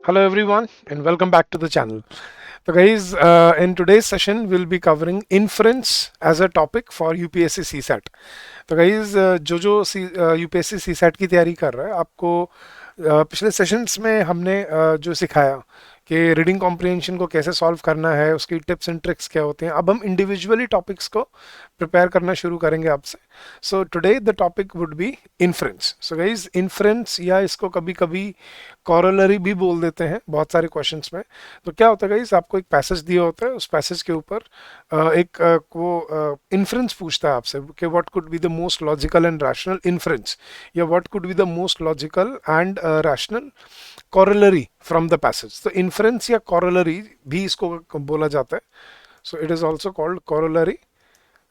Hello everyone and welcome back to the channel. So guys, in today's session we'll be covering inference as a topic for UPSC CSAT. तो guys जो UPSC CSAT की तैयारी कर रहा है आपको पिछले सेशंस में हमने जो सिखाया कि रीडिंग कॉम्प्रिहेंशन को कैसे सॉल्व करना है, उसकी टिप्स एंड ट्रिक्स क्या होते हैं। अब हम इंडिविजुअली टॉपिक्स को प्रिपेयर करना शुरू करेंगे आपसे। So today the topic would be inference. So guys inference या इसको कभी कभी कॉरोलरी भी बोल देते हैं बहुत सारे क्वेश्चंस में। तो क्या होता है गाइज, आपको एक पैसेज दिया होता है, उस पैसेज के ऊपर वो इन्फ्रेंस पूछता है आपसे कि what could be the most logical and rational inference, या what could be the most logical and rational corollary from the passage. तो इन्फ्रेंस या कॉरोलरी भी इसको बोला जाता है। So it is also called corollary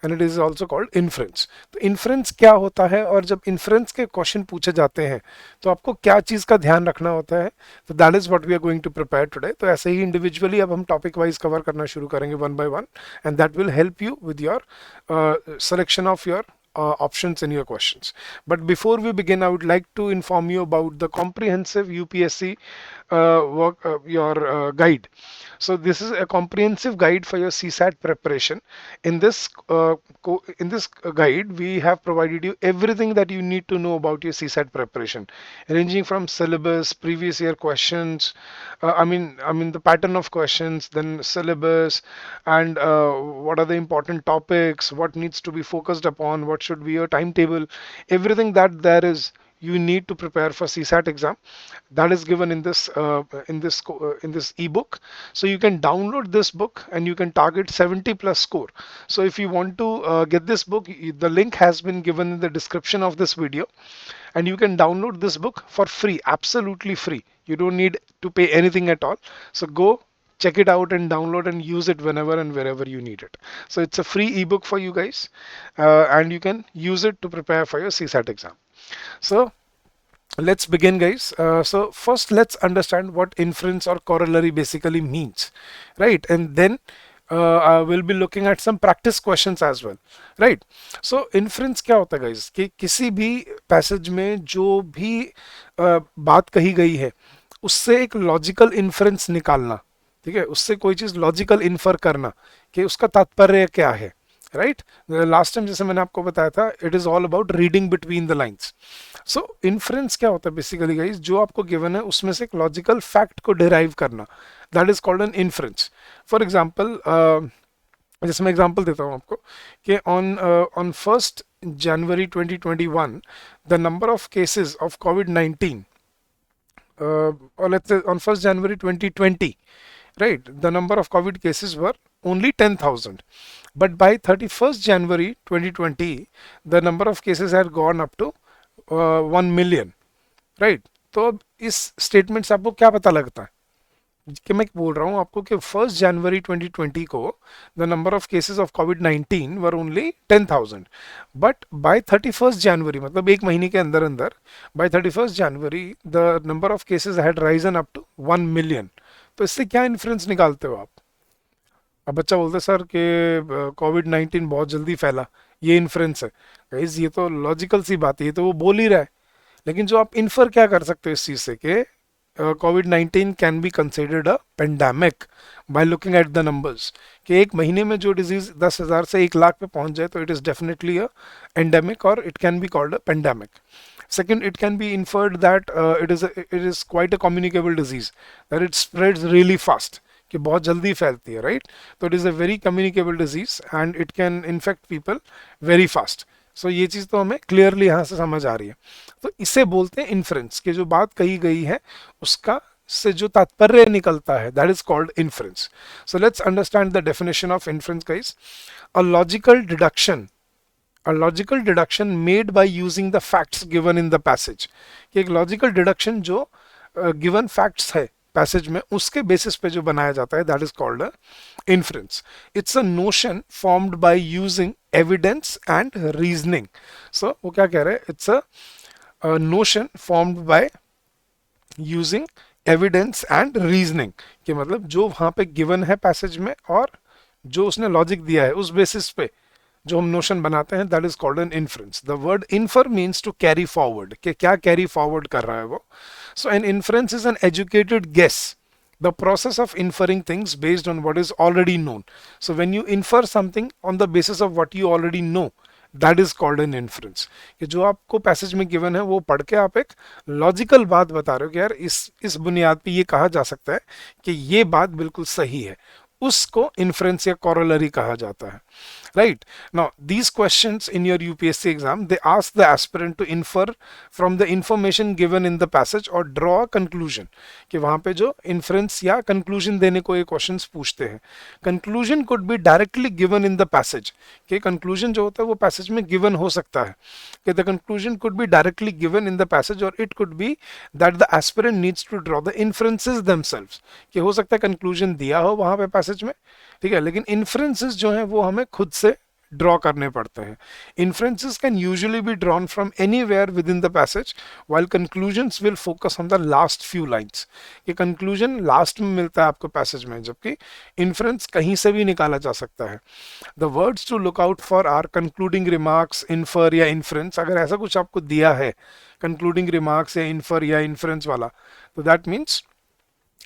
and it is also called inference. तो inference क्या होता है, और जब इन्फ्रेंस के क्वेश्चन पूछे जाते हैं तो आपको क्या चीज़ का ध्यान रखना होता है, तो that is what we are going to prepare today. तो ऐसे ही इंडिविजुअली अब हम टॉपिक वाइज कवर करना शुरू करेंगे one by one, and that will help you with your selection of your options in your questions. But before we begin, I would like to inform you about the comprehensive UPSC your guide. So this is a comprehensive guide for your CSAT preparation. In this guide, we have provided you everything that you need to know about your CSAT preparation, ranging from syllabus, previous year questions, I mean the pattern of questions, then syllabus, and what are the important topics, what needs to be focused upon, what should be your timetable, everything that there is you need to prepare for CSAT exam, that is given in this ebook. So you can download this book and you can target 70 plus score. So if you want to get this book, the link has been given in the description of this video, and you can download this book for free, absolutely free. You don't need to pay anything at all. So go check it out and download and use it whenever and wherever you need it. So it's a free ebook for you guys, and you can use it to prepare for your CSAT exam. So let's begin, guys. So first let's understand what inference or corollary basically means, right? And then we'll be looking at some practice questions as well, right? So inference क्या होता है guys, कि किसी भी passage में जो भी बात कही गई है उससे एक लॉजिकल इन्फ्रेंस निकालना, ठीक है, उससे कोई चीज़ लॉजिकल इन्फर करना कि उसका तात्पर्य क्या है, राइट? लास्ट टाइम जैसे मैंने आपको बताया था, it is all about reading between the lines. So inference क्या होता है बेसिकली गाइस, जो आपको गिवन है उसमें से एक लॉजिकल फैक्ट को डिराइव करना, that is called an inference. For example, जैसे मैं एग्जांपल देता हूँ आपको कि on 1st January 2021 the number of cases of covid, or let's say on 1st January 2020, right, the number of COVID cases were only 10,000. But by 31st January 2020, the number of cases had gone up to 1 million, right? तो अब इस statement से आपको क्या पता लगता है कि मैं बोल रहा हूँ आपको कि 1st January 2020 को the number of cases of कोविड-19 were only 10,000, but by 31st January, मतलब एक महीने के अंदर अंदर, by 31st January the number of cases had risen up to 1 million. तो इससे क्या इन्फ्रेंस निकालते हो आप? अब बच्चा बोलते सर कि कोविड-19 बहुत जल्दी फैला, ये इन्फ्रेंस है। गाइस ये तो लॉजिकल सी बात है, ये तो वो बोल ही रहा है। लेकिन जो आप इन्फर क्या कर सकते हो इस चीज़ से कि कोविड-19 can be considered a pandemic by looking at the numbers, कि एक महीने में जो डिजीज 10,000 से 1 लाख पे पहुंच जाए तो it is definitely a endemic, और it can be called a pandemic. Second, it can be inferred that it is quite a communicable disease, that it spreads really fast, कि बहुत जल्दी फैलती है, राइट? तो it is a very communicable disease and it can infect people very fast. So ये चीज़ तो हमें क्लियरली यहाँ से समझ आ रही है। तो इसे बोलते हैं इन्फ्रेंस, कि जो बात कही गई है उसका से जो तात्पर्य निकलता है, that is called inference. So let's understand the definition of inference guys. A logical deduction, a logical deduction made by using the facts given in the passage, कि एक लॉजिकल डिडक्शन जो गिवन फैक्ट्स है passage में उसके basis पे जो बनाया जाता है, that is called inference. It's a notion formed by using evidence and reasoning. So वो क्या कह रहे हैं, it's a notion formed by using evidence and reasoning, कि मतलब जो वहाँ पे गिवन है पैसेज में और जो उसने लॉजिक दिया है उस बेसिस पे जो हम नोशन बनाते हैं, that is called an inference. The word infer means to carry forward, कि क्या कैरी फॉरवर्ड कर रहा है वो. So an inference is an educated guess, the process of inferring things based on what is already known. So when you infer something on the basis of what you already know, that is called an inference. कि जो आपको passage में given है वो पढ़ के आप एक लॉजिकल बात बता रहे हो कि यार इस बुनियाद पे ये कहा जा सकता है कि ये बात बिल्कुल सही है, उसको इन्फ्रेंस या कॉरोलरी कहा जाता है. Right now, these questions in your UPSC exam, they ask the aspirant to infer from the information given in the passage or draw a conclusion. कि वहां पे जो inference या conclusion देने को ये questions पूछते हैं. Conclusion could be directly given in the passage. कि conclusion जो होता है वो passage में given हो सकता है. कि the conclusion could be directly given in the passage, or it could be that the aspirant needs to draw the inferences themselves. कि हो सकता है conclusion दिया हो वहां पे passage में, ठीक है, लेकिन इन्फ्रेंसेस जो हैं वो हमें खुद से ड्रॉ करने पड़ते हैं. Inferences can usually be drawn from anywhere with in the passage, while conclusions will focus on the last few lines. ये कंक्लूजन लास्ट में मिलता है आपको पैसेज में, जबकि इन्फ्रेंस कहीं से भी निकाला जा सकता है. The words to look out for are concluding remarks, infer या इन्फ्रेंस. अगर ऐसा कुछ आपको दिया है कंक्लूडिंग रिमार्क्स या इन्फर या इन्फ्रेंस वाला, तो that means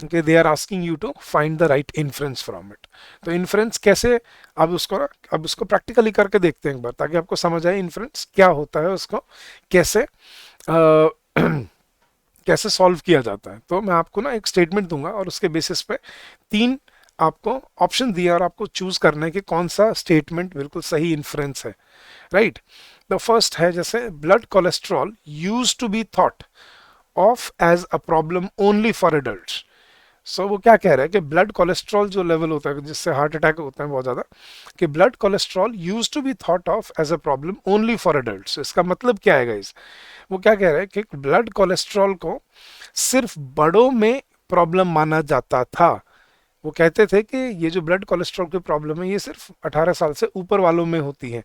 okay, they are asking you to find the right inference from it. तो inference कैसे, अब उसको प्रैक्टिकली करके देखते हैं एक बार, ताकि आपको समझ आए inference क्या होता है, उसको कैसे कैसे सॉल्व किया जाता है. तो मैं आपको ना एक स्टेटमेंट दूंगा और उसके बेसिस पे 3 आपको ऑप्शन दिया और आपको चूज करना है कि कौन सा स्टेटमेंट बिल्कुल सही इन्फ्रेंस है. राइट, द फर्स्ट है जैसे blood cholesterol used to be thought of as a problem only for adults. So वो क्या कह रहा है कि ब्लड कोलेस्ट्रॉल जो लेवल होता है जिससे हार्ट अटैक होता है बहुत ज़्यादा, कि blood cholesterol used to be thought of as a problem only for adults. इसका मतलब क्या है गाइस, वो क्या कह रहा है कि ब्लड कोलेस्ट्रॉल को सिर्फ बड़ों में प्रॉब्लम माना जाता था. वो कहते थे कि ये जो ब्लड कोलेस्ट्रॉल की प्रॉब्लम है ये सिर्फ 18 साल से ऊपर वालों में होती है,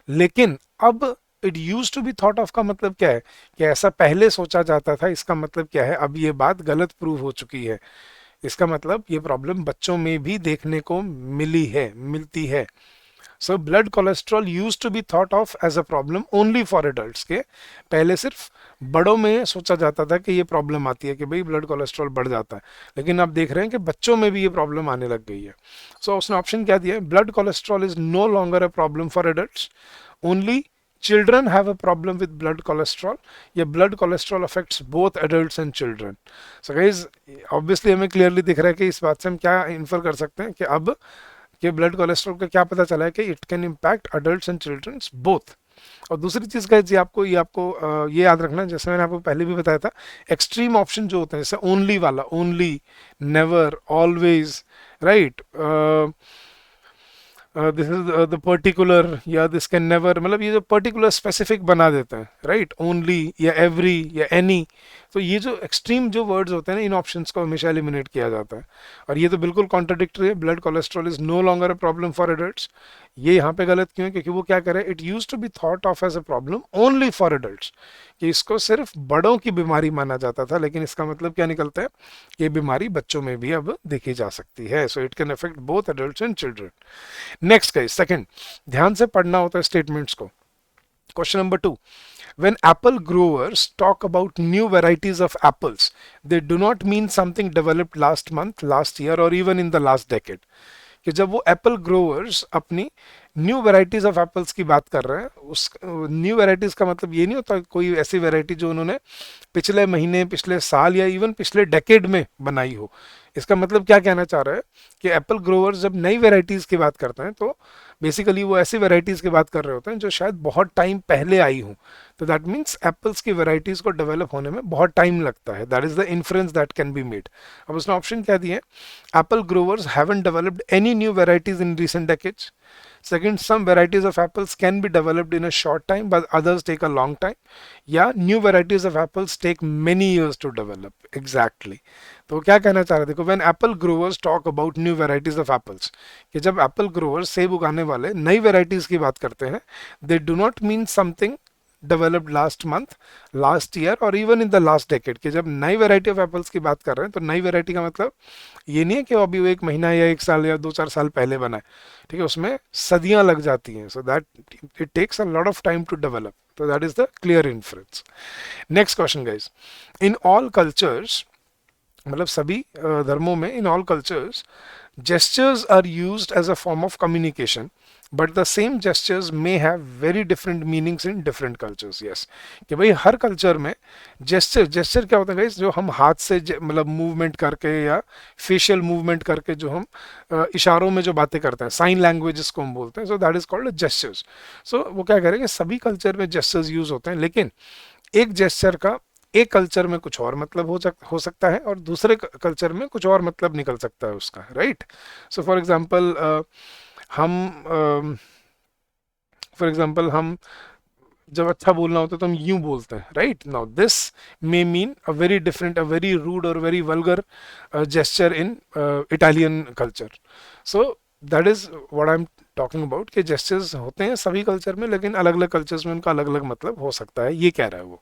लेकिन अब it used to be thought of का मतलब क्या है कि ऐसा पहले सोचा जाता था. इसका मतलब क्या है, अब ये बात गलत प्रूव हो चुकी है. इसका मतलब ये प्रॉब्लम बच्चों में भी देखने को मिलती है. So blood cholesterol used to be thought of as a problem only for adults. के पहले सिर्फ बड़ों में सोचा जाता था कि ये प्रॉब्लम आती है कि भाई ब्लड कोलेस्ट्रॉल बढ़ जाता है, लेकिन आप देख रहे हैं कि बच्चों में भी ये प्रॉब्लम आने लग गई है. सो उसने ऑप्शन क्या दिया है, blood cholesterol is no longer a problem for adults, only children have a problem with blood cholesterol, या blood cholesterol affects both adults and children. So guys, obviously हमें clearly दिख रहा है कि इस बात से हम क्या इन्फर कर सकते हैं कि अब कि ब्लड कोलेस्ट्रॉल का क्या पता चला है कि it can impact adults and childrens both. और दूसरी चीज का ये आपको ये याद रखना, जैसे मैंने आपको पहले भी बताया था, एक्सट्रीम ऑप्शन जो होते हैं जैसे ओनली वाला, only, never, always, right, this is the particular या दिस कैन नेवर, मतलब ये जो पर्टिकुलर स्पेसिफिक बना देते हैं, राइट, ओनली या एवरी या एनी. तो ये जो एक्सट्रीम जो वर्ड्स होते हैं ना, इन ऑप्शंस को हमेशा एलिमिनेट किया जाता है. और ये तो बिल्कुल कॉन्ट्राडिक्टरी है, blood cholesterol is no longer a problem for adults. ये यहाँ पे गलत क्यों है, क्योंकि वो क्या करे, it used to be thought of as a problem only for adults, कि इसको सिर्फ बड़ों की बीमारी माना जाता था, लेकिन इसका मतलब क्या निकलता है, ये बीमारी बच्चों में भी अब देखी जा सकती है. So it can affect both adults and children. Next guys, second, ध्यान से पढ़ना होता है स्टेटमेंट्स को. Question number 2. When apple growers talk about new varieties of apples, they do not mean something developed last month, last year, or even in the last decade. कि जब वो Apple growers अपनी न्यू वेराइटीज ऑफ एप्पल्स की बात कर रहे हैं, उस न्यू वेराइटीज का मतलब ये नहीं होता कोई ऐसी वेराइटी जो उन्होंने पिछले महीने, पिछले साल या इवन पिछले डेकेड में बनाई हो. इसका मतलब क्या कहना चाह रहा है कि एप्पल ग्रोवर्स जब नई वेराइटीज की बात करते हैं तो बेसिकली वो ऐसी वेराइटीज की बात कर रहे होते हैं जो शायद बहुत टाइम पहले आई हो. तो दैट मीन्स एप्पल्स की वेराइटीज को डेवलप होने में बहुत टाइम लगता है. That is the inference that can be made. अब उसने ऑप्शन क्या दिए, Apple growers haven't developed any new varieties in recent decades. Second, some varieties of apples can be developed in a short time, but others take a long time. या new varieties of apples take many years to develop. Exactly. तो क्या कहना चाह रहे, देखो, when apple growers talk about new varieties of apples, कि जब apple growers सेब उगाने वाले नई varieties की बात करते हैं, they do not mean something developed last month, last year और even in the last decade. कि जब नई वैरायटी ऑफ एप्पल्स की बात कर रहे हैं तो नई वैरायटी का मतलब ये नहीं है कि वो अभी वो 1 महीना या 1 साल या 2-4 साल पहले बना है, ठीक है, उसमें सदियां लग जाती हैं। So that it takes a lot of time to develop, तो that is the clear inference. Next question guys, in all cultures, मतलब सभी धर्मों में, in all cultures gestures are used as a form of communication, but the same gestures may have very different meanings in different cultures. Yes, कि भाई हर culture में gesture क्या होता है गाइस, जो हम हाथ से मतलब मूवमेंट करके या फेशियल मूवमेंट करके जो हम इशारों में जो बातें करते हैं, साइन लैंग्वेज जिसको हम बोलते हैं, so that is called gestures. सो वो क्या करेंगे, सभी कल्चर में जेस्चर्स यूज होते हैं, लेकिन एक जेस्चर का एक कल्चर में कुछ और मतलब हो सकता है और दूसरे कल्चर में कुछ और मतलब निकल सकता है उसका, राइट। सो हम फॉर एग्जांपल हम जब अच्छा बोलना होता है तो हम यूं बोलते हैं, right. Now this may mean a very different, a very rude और very vulgar gesture in Italian culture. So that is what I am talking about, कि जेस्चर्स होते हैं सभी कल्चर में, लेकिन अलग अलग कल्चर्स में उनका अलग अलग मतलब हो सकता है, ये कह रहा है वो।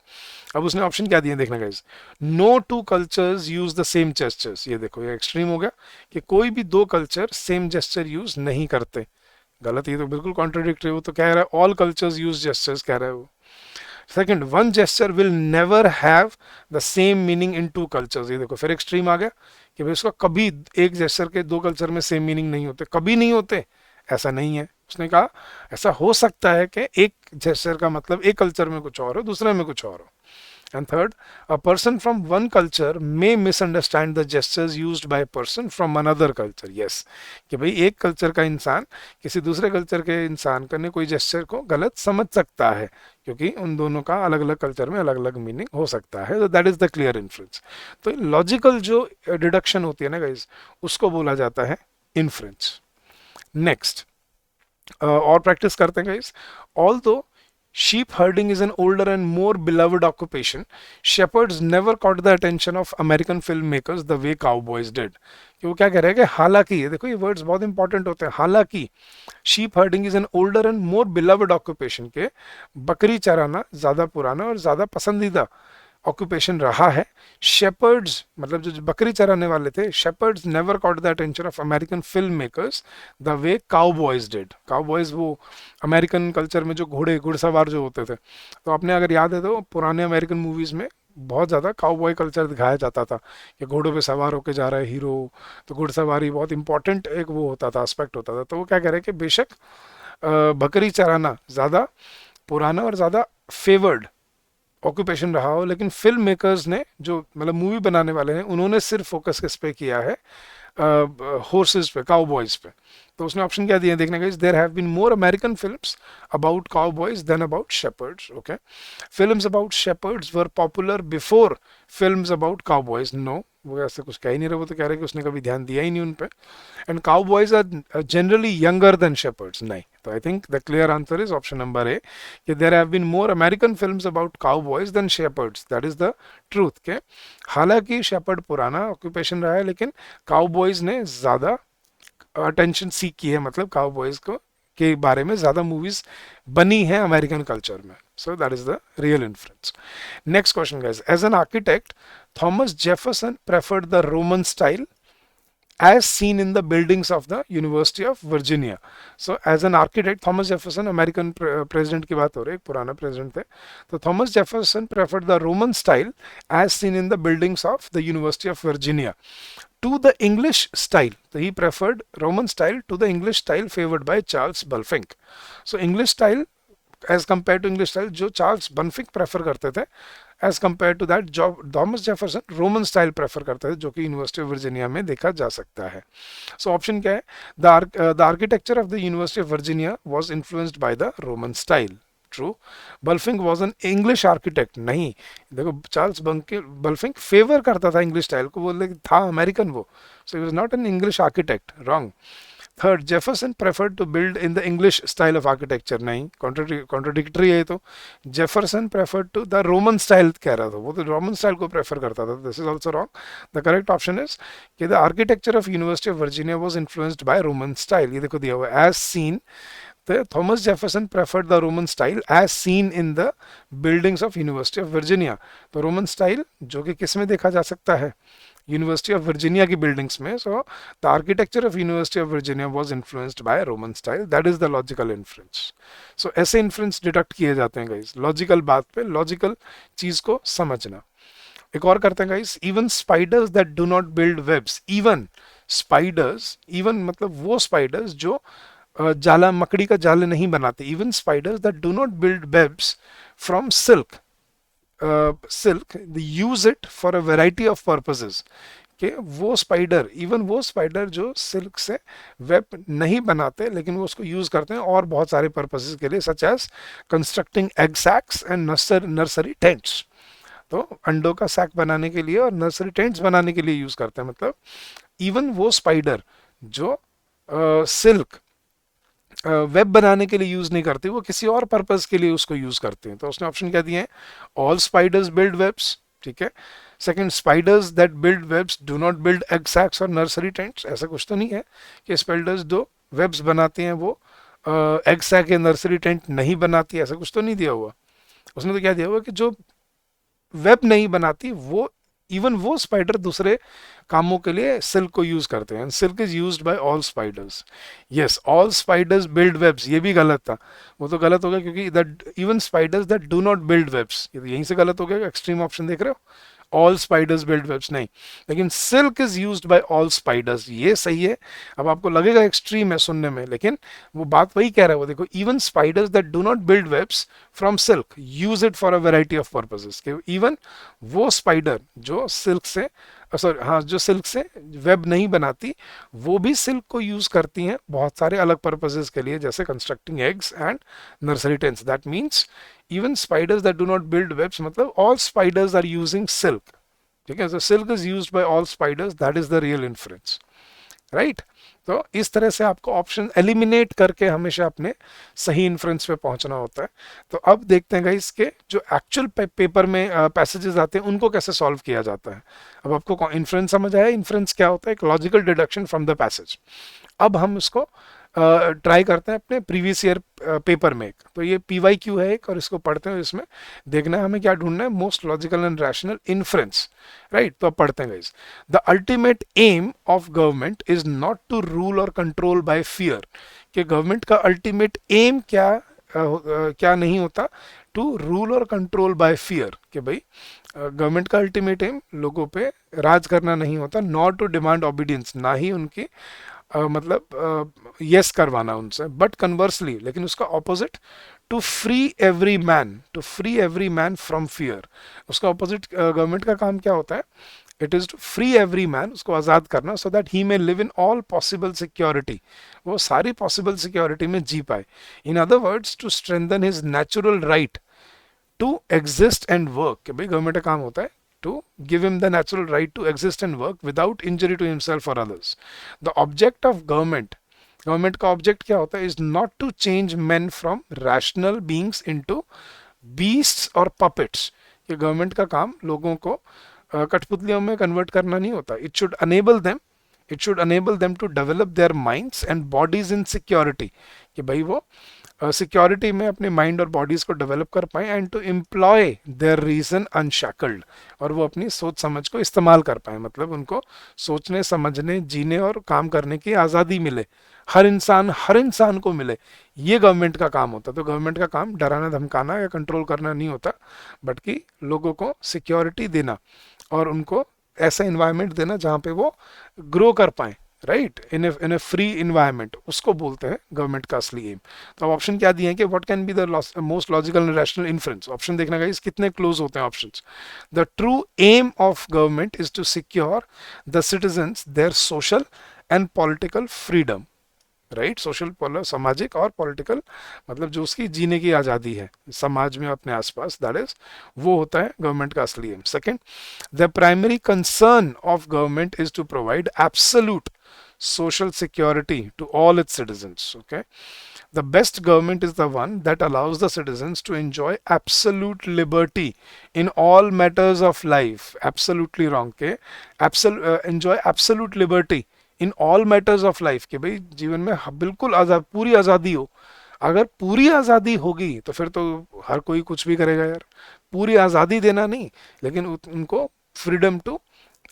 अब उसने ऑप्शन क्या दिए देखना guys, no two cultures use the same gestures. ये देखो, ये एक्सट्रीम हो गया कि कोई भी दो कल्चर सेम जेस्चर यूज नहीं करते, गलत, ये तो बिल्कुल कॉन्ट्रोडिक्टरी। वो तो कह रहा है ऑल कल्चर्स यूज जेस्चर्स, कह रहा है वो। Second, one gesture will never have the same meaning in two cultures. ये देखो फिर एक्सट्रीम आ गया कि भाई उसका कभी, एक जेस्चर के दो कल्चर में सेम मीनिंग नहीं होते, कभी नहीं होते, ऐसा नहीं है। उसने कहा ऐसा हो सकता है कि एक जेस्चर का मतलब एक कल्चर में कुछ और हो, दूसरे में कुछ और हो। And third, a person from one culture may misunderstand the gestures used by a person from another culture. Yes, कि भाई एक कल्चर का इंसान किसी दूसरे कल्चर के इंसान करने कोई जेस्चर को गलत समझ सकता है, क्योंकि उन दोनों का अलग अलग कल्चर में अलग अलग मीनिंग हो सकता है। तो that is the clear inference. तो लॉजिकल जो डिडक्शन होती है ना गाइज, उसको बोला जाता है इन्फ्रेंस। नेक्स्ट, और प्रैक्टिस करते हैं guys. Although sheep herding is an older and more beloved occupation, shepherds never caught the attention of American filmmakers the way cowboys did। कि वो क्या कह रहे हैं कि हालांकि, ये देखो ये वर्ड्स बहुत इंपॉर्टेंट होते हैं, हालांकि sheep herding is an older and more beloved occupation, के बकरी चराना ज्यादा पुराना और ज्यादा पसंदीदा ऑक्यूपेशन रहा है। शेपर्ड्स, मतलब जो बकरी चराने वाले थे, shepherds never caught the attention of American film makers the way cowboys did. Cowboys वो अमेरिकन कल्चर में जो घुड़सवार जो होते थे, तो आपने अगर याद है तो पुराने अमेरिकन मूवीज में बहुत ज़्यादा काउबॉय कल्चर दिखाया जाता था कि घोड़ों पे सवार होकर जा रहा है हीरो, तो घुड़सवारी बहुत इंपॉर्टेंट एक वो होता था, एस्पेक्ट होता था। तो वो क्या कह रहे हैं कि बेशक बकरी चराना ज़्यादा पुराना और ज़्यादा फेवर्ड ऑक्यूपेशन रहा हो, लेकिन फिल्म मेकर्स ने, जो मतलब मूवी बनाने वाले हैं, उन्होंने सिर्फ फोकस किस पे किया है, हॉर्सेस पे, काउबॉयज पे। तो उसने ऑप्शन क्या दिए देखने का, there have been more American films about cowboys than about shepherds. Okay, films about shepherds were popular before films about cowboys. No, वो ऐसे कुछ कह ही नहीं रहे, वो तो कह रहे कि उसने कभी ध्यान दिया ही नहीं उन पे। And cowboys are generally younger than shepherds. नहीं, तो I think the clear answer is option number A, कि there have been more American films about cowboys than shepherds. That is the truth. के हालांकि शेपर्ड पुराना occupation रहा है, लेकिन cowboys ने ज्यादा अटेंशन सीख की है, मतलब काउबॉयज को के बारे में ज्यादा मूवीज बनी है अमेरिकन कल्चर में। So that is the real influence. Next question guys, as an architect Thomas Jefferson preferred the Roman style as seen in the buildings of the University of Virginia. So as an architect, Thomas Jefferson, American president की बात हो रही है, पुराना president थे, तो Thomas Jefferson preferred the Roman style as seen in the buildings of the University of Virginia to the English style. So he preferred Roman style to the English style favored by Charles Bulfinch. So English style as compare to English style जो Charles बर्नफिक prefer करते थे, as compare to that जो Thomas Jefferson Roman style prefer करते थे, जो कि university of Virginia में देखा जा सकता है। सो ऑप्शन क्या है, the architecture of the University of Virginia was influenced by the Roman style. True. Bulfinch was an English architect. नहीं, देखो चार्ल्स बल्फिंक फेवर करता था इंग्लिश स्टाइल को, बोले था अमेरिकन वो, so he was not an English architect. Wrong. Third, Jefferson preferred to build in the English style of architecture. नहीं, contradictory है तो। Jefferson preferred to the Roman style कह रहा था, वो तो रोमन स्टाइल को प्रेफर करता था। This is also wrong. The correct option is कि the architecture of University of Virginia was influenced by Roman style. ये देखो दिया हुआ, एज सीन पढ़ते हैं, Thomas Jefferson preferred the Roman style as seen in the buildings of University of Virginia. तो Roman style जो कि किस में देखा जा सकता है, यूनिवर्सिटी ऑफ वर्जीनिया की बिल्डिंग्स में। So the architecture of University of Virginia was influenced by Roman style, that is the logical influence. So ऐसे इन्फ्लुएंस डिडक्ट किए जाते हैं गाइस, लॉजिकल बात पे लॉजिकल चीज को समझना। एक और करते हैं guys, even spiders that do not build webs, even spiders, even मतलब वो स्पाइडर्स जो जाला मकड़ी का जाल नहीं बनाते, even spiders that do not build webs from silk, silk they use it for a variety of purposes, कि वो स्पाइडर, इवन वो स्पाइडर जो सिल्क से वेब नहीं बनाते लेकिन वो उसको यूज करते हैं और बहुत सारे पर्पसेस के लिए, such as constructing egg sacs and nursery tents. तो अंडों का सैक बनाने के लिए और नर्सरी टेंट्स बनाने के लिए यूज करते हैं। मतलब इवन वो स्पाइडर जो सिल्क वेब बनाने के लिए यूज नहीं करते, वो किसी और पर्पस के लिए उसको यूज करते हैं। तो उसने ऑप्शन क्या दिए हैं, ऑल स्पाइडर्स बिल्ड वेब्स, ठीक है। Second, spiders that build webs do not build egg sacs और नर्सरी टेंट्स, ऐसा कुछ तो नहीं है कि स्पाइडर्स जो वेब्स बनाते हैं वो एग सैक या नर्सरी टेंट नहीं बनाती, ऐसा कुछ तो नहीं दिया हुआ। उसने तो क्या दिया हुआ कि जो वेब नहीं बनाती वो, इवन वो स्पाइडर दूसरे कामों के लिए सिल्क को यूज करते हैं। Silk is used by all spiders. Yes, all spiders build webs, ये भी गलत था, वो तो गलत हो गया क्योंकि that even spiders that do not build webs, ये तो यहीं से गलत हो गया। एक्सट्रीम ऑप्शन देख रहे हो, ऑल स्पाइडर्स बिल्ड वेब्स नहीं, लेकिन silk is used by all spiders, ये सही है। अब आपको लगेगा एक्सट्रीम है सुनने में, लेकिन वो बात वही कह रहा है। वो देखो, even spiders that do not build webs from silk use it for a variety of purposes, even वो स्पाइडर जो सिल्क से, सॉरी हाँ, जो सिल्क से वेब नहीं बनाती, वो भी सिल्क को यूज करती हैं बहुत सारे अलग पर्पसेस के लिए, जैसे constructing eggs and nursery tents. That means even spiders that do not build webs, मतलब all spiders are using silk, ठीक है। So silk is used by all spiders, that is the real influence, right. तो इस तरह से आपको option eliminate करके हमेशा अपने सही इन्फ्रेंस पे पहुंचना होता है। तो अब देखते हैं गाइस के जो एक्चुअल पेपर में पैसेजेस आते हैं उनको कैसे सॉल्व किया जाता है। अब आपको इन्फ्रेंस समझ आया, इन्फ्रेंस क्या होता है, एक logical deduction from the passage. अब हम इसको ट्राई करते हैं अपने प्रीवियस ईयर पेपर में। तो ये PYQ है एक, और इसको पढ़ते हैं, इसमें देखना है हमें क्या ढूंढना है, most logical and rational inference, right. तो अब पढ़ते हैं guys, the ultimate aim of government is not to rule or control by fear, कि गवर्नमेंट का अल्टीमेट एम क्या नहीं होता, to rule or control by fear, कि भाई गवर्नमेंट का अल्टीमेट एम लोगों पे राज करना नहीं होता, नॉट टू डिमांड ओबीडियंस, ना ही उनकी मतलब यस करवाना उनसे, बट कन्वर्सली, लेकिन उसका opposite, to free every man, to free every man from fear, उसका ऑपोजिट गवर्नमेंट का काम क्या होता है, it is to free every man, उसको आज़ाद करना, so that he may live in all possible security, वो सारी पॉसिबल सिक्योरिटी में जी पाए। In other words, to strengthen his natural right to exist and work, कि भाई गवर्नमेंट का काम होता है to give him the natural right to exist and work without injury to himself or others. The object of government का object क्या होता है, is not to change men from rational beings into beasts or puppets, ये government का काम लोगों को कठपुतलियों में कन्वर्ट करना नहीं होता। it should enable them to develop their minds and bodies in security, कि भाई वो सिक्योरिटी में अपने माइंड और बॉडीज को डेवलप कर पाए, and to employ their reason unshackled, और वो अपनी सोच समझ को इस्तेमाल कर पाए, मतलब उनको सोचने समझने जीने और काम करने की आज़ादी मिले, हर इंसान को मिले, ये गवर्नमेंट का काम होता है। तो गवर्नमेंट का काम डराना धमकाना या कंट्रोल करना नहीं होता, बल्कि लोगों को सिक्योरिटी देना और उनको ऐसा इन्वायरमेंट देना जहाँ पे वो ग्रो कर पाए, राइट, इन ए फ्री इन्वायरमेंट, उसको बोलते हैं गवर्नमेंट का असली एम। तो अब ऑप्शन क्या दिए हैं कि what can be the most logical and rational inference. Option देखना गाइस कितने क्लोज होते हैं options. The true aim of government is to secure the citizens their social and political freedom, right, social सामाजिक और पॉलिटिकल, मतलब जो उसकी जीने की आज़ादी है समाज में अपने आसपास, दैट इज वो होता है गवर्नमेंट का असली aim. Second, the primary concern of government is to provide absolute social security to all its citizens. Okay, the best government is the one that allows the citizens to enjoy absolute liberty in all matters of life. Absolutely wrong. Okay, enjoy absolute liberty in all matters of life, कि भाई जीवन में बिल्कुल आजाद, पूरी आज़ादी हो अगर पूरी आज़ादी होगी तो फिर तो हर कोई कुछ भी करेगा यार। पूरी आज़ादी देना नहीं, लेकिन उनको freedom to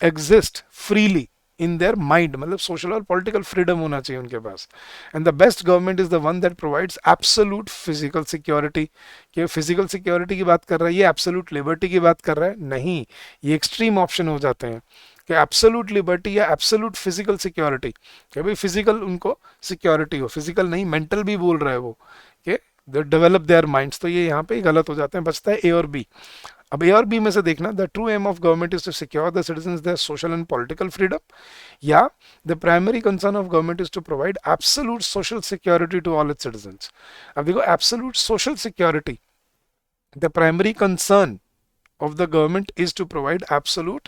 exist freely in their mind, मतलब सोशल और पॉलिटिकल फ्रीडम होना चाहिए उनके पास। And the best government is the one that provides absolute physical security. कि फिजिकल सिक्योरिटी की बात कर रहा है, ये एब्सोल्यूट लिबर्टी की बात कर रहा है? नहीं, ये एक्सट्रीम ऑप्शन हो जाते हैं कि एब्सोल्यूट लिबर्टी या एब्सोल्यूट फिजिकल सिक्योरिटी, कि भाई फिजिकल उनको सिक्योरिटी हो, फिजिकल नहीं मेंटल भी बोल रहा है वो, कि डेवलप देयर माइंड्स। तो ये यहाँ पे गलत हो जाते हैं, बचता है ए और बी। अब ए और बी में से देखना, the true aim of government is to secure the citizens their social and political freedom, या the primary concern of government is to provide absolute social security to all its citizens. अब देखो, absolute social security, the primary concern of the government is to provide absolute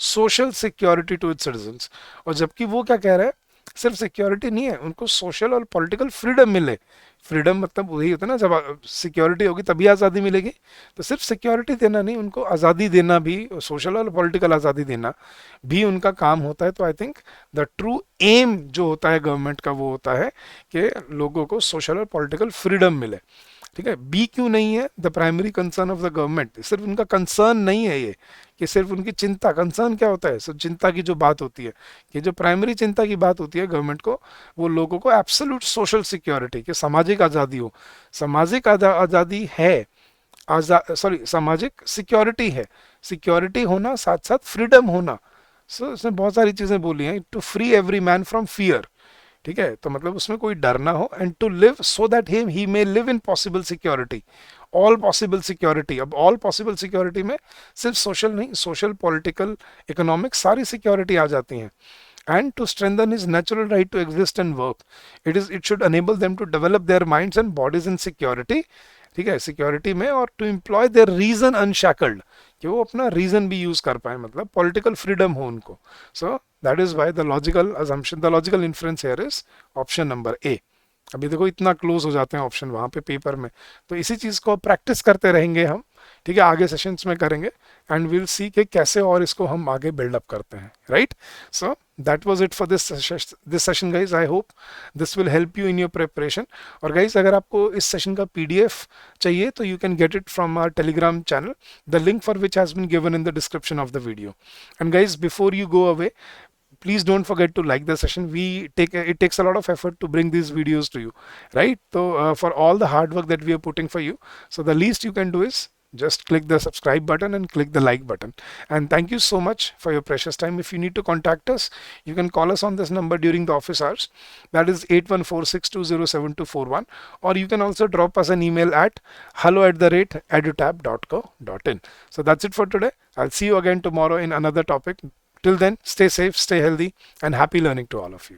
social security to its citizens। और जबकि वो क्या कह रहा है, सिर्फ सिक्योरिटी नहीं है, उनको सोशल और पॉलिटिकल फ्रीडम मिले। फ्रीडम मतलब वही होता है ना, जब सिक्योरिटी होगी तभी आज़ादी मिलेगी। तो सिर्फ सिक्योरिटी देना नहीं, उनको आज़ादी देना भी, सोशल और पॉलिटिकल आज़ादी देना भी उनका काम होता है। तो I think the true aim जो होता है गवर्नमेंट का, वो होता है कि लोगों को सोशल और पॉलिटिकल फ्रीडम मिले। ठीक है, बी क्यों नहीं है? The primary concern of the government, सिर्फ उनका कंसर्न नहीं है ये, कि सिर्फ उनकी चिंता, कंसर्न क्या होता है, सिर्फ चिंता की जो बात होती है, कि जो प्राइमरी चिंता की बात होती है गवर्नमेंट को, वो लोगों को एब्सोल्यूट सोशल सिक्योरिटी, कि सामाजिक आज़ादी हो। सामाजिक आज़ादी है, सॉरी, सामाजिक सिक्योरिटी है, सिक्योरिटी होना साथ साथ फ्रीडम होना। सो इसने बहुत सारी चीज़ें बोली हैं, to free every man from fear. ठीक है, तो मतलब उसमें कोई डर ना हो, and to live so that he may live in possible security, all possible security. अब ऑल पॉसिबल सिक्योरिटी में सिर्फ सोशल नहीं, सोशल, पॉलिटिकल, इकोनॉमिक, सारी सिक्योरिटी आ जाती हैं। And to strengthen his natural right to exist and work, it should enable them to develop their minds and bodies in security. ठीक है, सिक्योरिटी में, और टू एम्प्लॉय देयर रीजन अनशैकल्ड, कि वो अपना रीजन भी यूज कर पाए, मतलब पॉलिटिकल फ्रीडम हो उनको। सो that is why the logical assumption, the logical inference here is option number ए। अभी देखो इतना क्लोज हो जाते हैं ऑप्शन वहाँ पे पेपर में। तो इसी चीज़ को प्रैक्टिस करते रहेंगे हम, ठीक है, आगे सेशंस में करेंगे, एंड विल सी कि कैसे और इसको हम आगे बिल्डअप करते हैं, right. So that was it for this session guys. I hope this will help you in your preparation. और गाइज, अगर आपको इस सेशन का पीडीएफ चाहिए तो you can get it from our Telegram channel, the link for which has been given in the description of the video. And guys, before you go away, please don't forget to like the session. It takes a lot of effort to bring these videos to you, right? So for all the hard work that we are putting for you, so the least you can do is just click the subscribe button and click the like button. And thank you so much for your precious time. If you need to contact us, you can call us on this number during the office hours, that is 8146207241, or you can also drop us an email at hello@edutab.co.in. So that's it for today. I'll see you again tomorrow in another topic. Till then, stay safe, stay healthy, and happy learning to all of you.